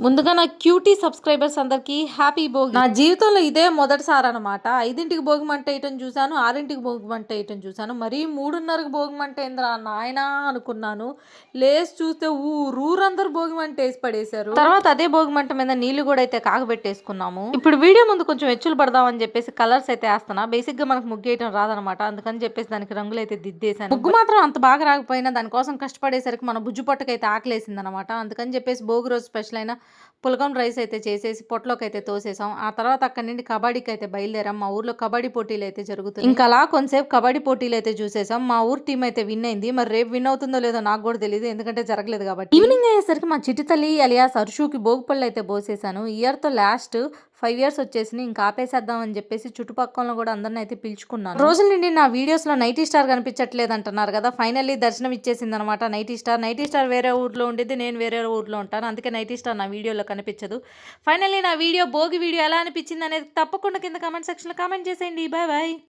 ముందుగా నా cutie subscribers అందరికీ హ్యాపీ భోగి. నా జీవితంలో ఇదే మొదటిసారి అనమాట. 5ంటికి భోగి మంట వేయటం చూశాను, 6ంటికి భోగి మంట వేయటం చూశాను, మరీ 3:30కి భోగి మంట ఏందిరా నాయనా అనుకున్నాను. లేసి చూస్తే ఊరందరూ భోగి మంట వేసి పడేశారు. తర్వాత అదే భోగి మంట మీద నీళ్లు కూడా అయితే కాగబెట్టేసుకున్నాము. ఇప్పుడు వీడియో ముందు కొంచెం ఎచ్చులు పడదామని చెప్పేసి కలర్స్ అయితే వేస్తున్నా. బేసిక్ గా మనకు ముగ్గేయటం రాదనమాట, అందుకని చెప్పేసి దానికి రంగులు అయితే దిద్దేశాను. ముగ్గు మాత్రం అంత బాగా రాకపోయినా దానికోసం కష్టపడేసరికి మన బుజ్జు పొట్టకైతే ఆకలేసింది అనమాట. అందుకని చెప్పేసి భోగి రోజు స్పెషల్ అయిన పులగం రైస్ అయితే చేసేసి పొట్లోకి అయితే తోసేసాం. ఆ తర్వాత అక్కడి నుండి కబడ్డీకి అయితే బయలుదేరాం. మా ఊర్లో కబడ్డీ పోటీలు అయితే జరుగుతుంది. ఇంకా అలా కొంతసేపు కబడ్డీ పోటీలు అయితే చూసేసాం. మా ఊరు టీం అయితే విన్ అయింది. మరి రేపు విన్ అవుతుందో లేదో నాకు కూడా తెలియదు, ఎందుకంటే జరగలేదు కాబట్టి. ఈవినింగ్ అయ్యేసరికి మా చిట్టి తల్లి అలియాస్ అరుషుకి భోగిపళ్ళు అయితే పోసేసాను. ఇయర్ తో లాస్ట్ 5 years వచ్చేసి ఇంకా ఆపేసేద్దాం అని చెప్పేసి చుట్టుపక్కల కూడా అందరిని అయితే పిలుచుకున్నాను. రోజుల నుండి నా వీడియోస్ లో నైటీ స్టార్ కనిపించట్లేదు అంటున్నారు కదా, ఫైనల్లీ దర్శనం ఇచ్చేసింది అనమాట నైటీ స్టార్. నైటీ స్టార్ వేరే ఊర్లో ఉండేది, నేను వేరే ఊర్లో ఉంటాను, అందుకే నైటీ స్టార్ నా వీడియోలో కనిపించదు. ఫైనల్లీ నా భోగి వీడియో ఎలా అనిపించింది అనేది తప్పకుండా కింద కామెంట్ సెక్షన్ లో కామెంట్ చేసేయండి. Bye bye.